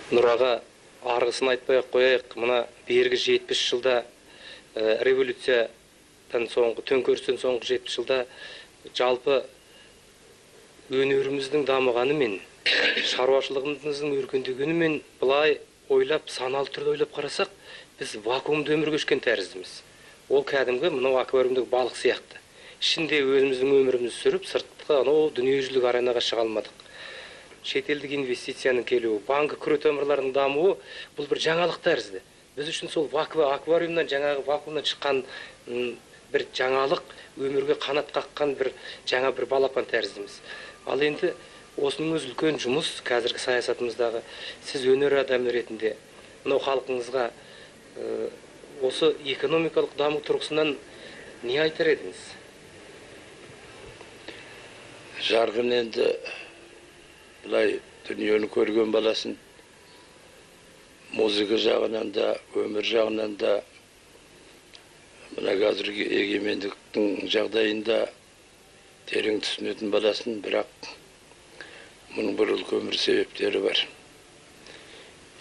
Нұраға арғысын айтпай-ақ қояйық, мына бергі 70 жылда революциядан соңғы, төңкерістен соңғы 70 жылда жалпы өнеріміздің дамығанымен, шаруашылығымыздың өркендегенімен былай ойлап, саналы түрде ойлап қарасақ, біз вакуумда өмір кешкен тәріздіміз. Ол кәдімгі мынау аквариумдегі балық сияқты. Ішінде өзіміздің өмірімізді сүріп, сыртқа дүниежүзілік аренаға шыға алмадық. Шетелдік инвестицияның келуі, банкі күре тамырларының дамуы бұл бір жаңалық тәрізді. Біз үшін сол аквариумнан, жаңағы вакуумнан шыққан бір жаңалық, өмірге қанат қаққан бір жаңа бір балапан тәріздіміз. Ал енді осының өз үлкен жұмыс қазіргі саясатымыздағы. Сіз өнер адамы ретінде мынау халқыңызға осы экономикалық даму тұрғысынан не айтар едіңіз? Жарғын енді бұлай дүниені көрген баласын музыка жағынан да, өмір жағынан да, мына қазіргі егемендіктің жағдайында терең түсінетін баласын, бірақ мұның бір үлкен бір себептері бар.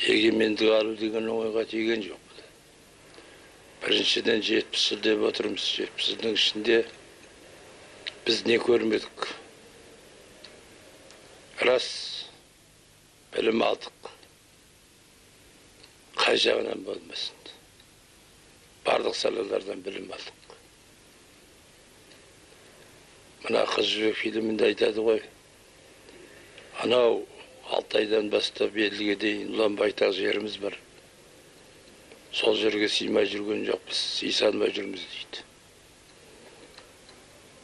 Егемендік алу деген оңайға тиген жоқ. Біріншіден 70 жыл деп отырмыз. 70 жылдың ішінде біз не көрмедік? Рас, білім алдық. Қай жағынан болмасын. Барлық салалардан білім алдық. Мына Қыз жібек фильмінде айтады ғой. Анау Алтайдан бастап Еділге дейін ұлан байтақ жеріміз бар. Сол жерге сыймай жүрген жоқпыз, сыйса алмай жүрміз дейді.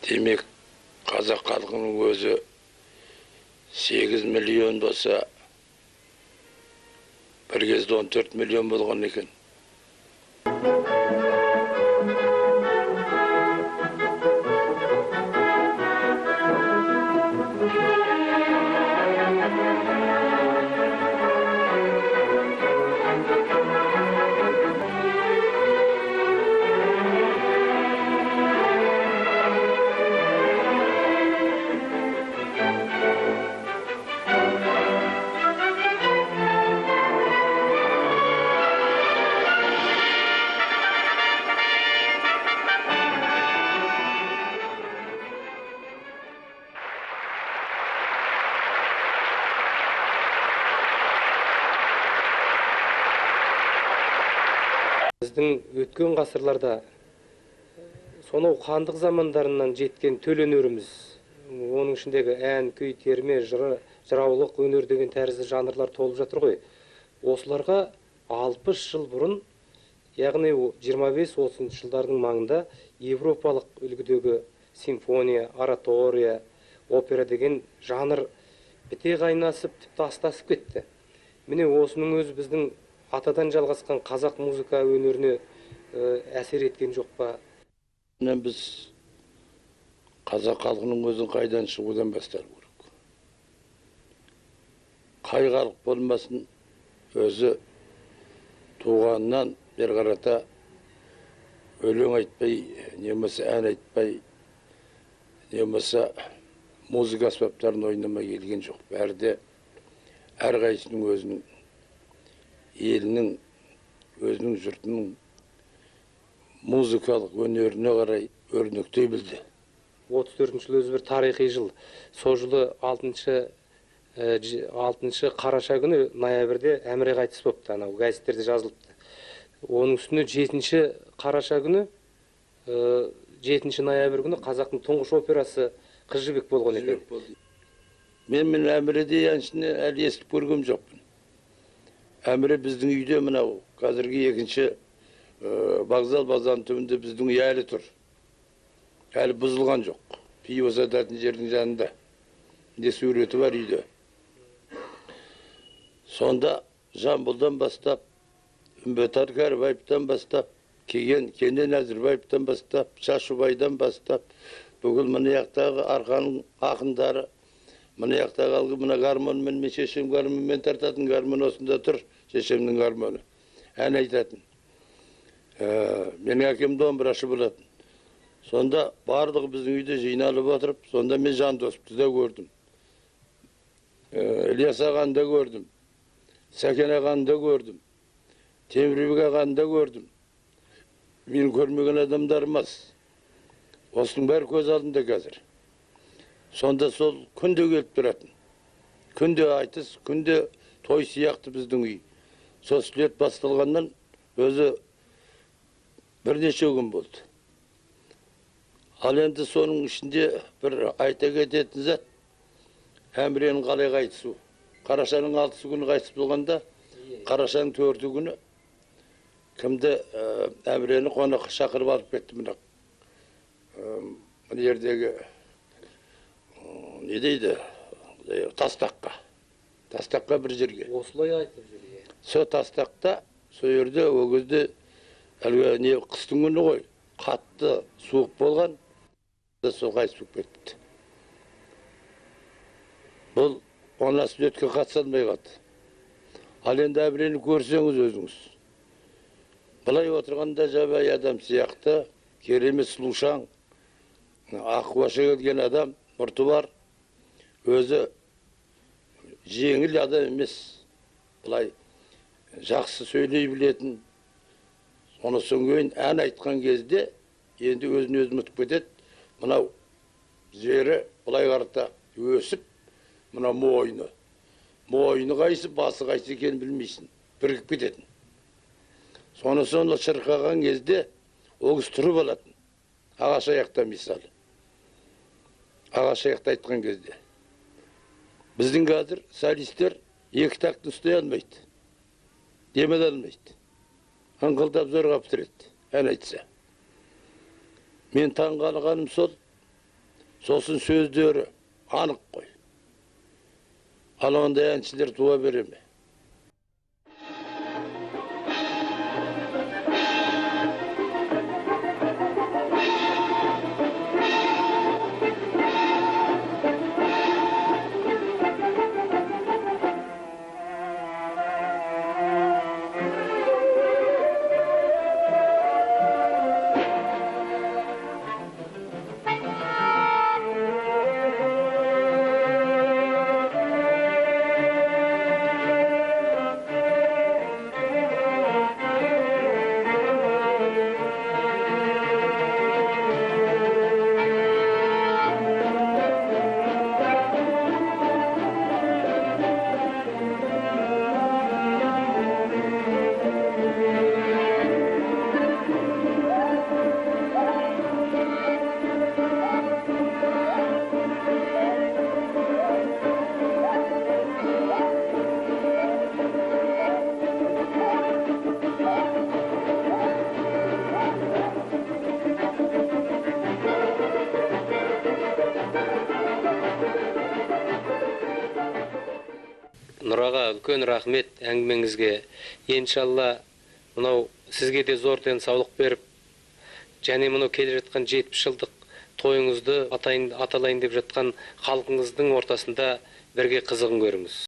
Демек, қазақ халқының өзі 8 миллион болса, бір кезде 14 миллион болған екен. Біздің өткен ғасырларда сонау хандық замандарынан жеткен төл өнеріміз, оның ішіндегі ән, күй, терме, жыраулық өнер деген тәрізді жанрлар толып жатыр ғой. Осыларға 60 жыл бұрын, яғни 25-30 жылдардың маңында европалық үлгідегі симфония, оратория, опера деген жанр біте қайнасып, тіпті астасып кетті. Міне осының өзі біздің атадан жалғасқан қазақ музыка өнеріне әсер еткен жоқ па? Біз қазақ халқының өзін қайдан шығудан бастар керек. Қай халық болмасын, өзі туғаннан бері қарата өлең айтпай, немесе ән айтпай, немесе музыка аспаптарын ойнамай келген жоқ. Бәрі де әрқайсының өзінің елінің, өзінің жұртының музыкалық өнеріне қарай өрнектей білді. 34 жыл өзі бір тарихи жыл. Сол жылы 6 қараша күні ноябрьде Әміре қайтыс болыпты, анау газеттерде жазылыпты. Оның үстіне 7 қараша күні, 7 ноябрь күні қазақтың тұңғыш операсы Қыз жібек болған екен. Мен Әміреде әншіні әлі естіп көргем жоқпын. Әміре біздің үйде мынау, қазіргі екінші вокзал базарының түбінде біздің үй әлі тұр. Әлі бұзылған жоқ. Пиво сататын жердің жанында. Не суреті бар үйде. Сонда Жамбылдан бастап, Үмбетар Кәрібаевтан бастап, Кенен Әзірбаевтан бастап, Шашубайдан бастап, бүгін мына жақтағы арқаның ақындары, мына жақтағы алғы мына гармонмен, мен шешем гармонмен тартатын гармон осында тұр, шешемнің гармоны. Ән айтатын. Менің әкем домбырашы болатын. Сонда барлығы біздің үйде жиналып отырып, сонда мен Жандосовты да көрдім. Ілияс ағаны да көрдім. Сәкен ағаны да көрдім. Темірбек ағаны да көрдім. Мен көрмеген адамдарым аз. Осының бәрі көз алдымда қазір. Сонда сол күнде келіп тұратын. Күнде айтыс, күнде той сияқты біздің үй. Сол слет басталғаннан өзі бірнеше күн болды. Ал енді соның ішінде бір айта кететін зат, әміренің қалай қайтысу. Қарашаның 6 күні қайтыс болғанда, қарашаның 4 күні кімді әмірені қонақ шақырып алып кетті мына жердегі не дейді, тастаққа бір жерге. Осылай айтып жүр. Сол тастақта, сол жерде ол кезде әлгі не қыстың күні ғой, қатты суық болған, сол қайтыс болып кетті. Бұл ona sütke katsanmay kaldı. Al endi әмірені көрсеңіз өзіңіз. Былай отырғанда жабай адам сияқты, керемет сұлушаң, ақбаша келген адам, мұрты бар, өзі жеңіл адам емес. Былай жақсы сөйлей білетін, оны соң ән айтқан кезде, енді өзін өзі ұмытып кетеді. Мынау жері былай қарата өсіп, мына мойны қайсы, басы қайсы екенін білмейсің, бірігіп кететін. Соны шырқаған кезде оғыз тұрып алатын. Ағаш аяқта мысалы. Ағаш аяқта айтқан кезде. Біздің қазір солистер екі тактын ұстай алмайды. Демел алмайды. Аңғылдап зорға бітіреді, ән айтса. Мен таңғалғаным сосын сөздері анық қой. Ал ондай әншілер туа бере ме? Нұраға үлкен рахмет әңгімеңізге. Иншалла, мынау сізге де зор денсаулық беріп, және мынау келе жатқан 70 жылдық тойыңызды аталайын деп жатқан халқыңыздың ортасында бірге қызығын көріңіз.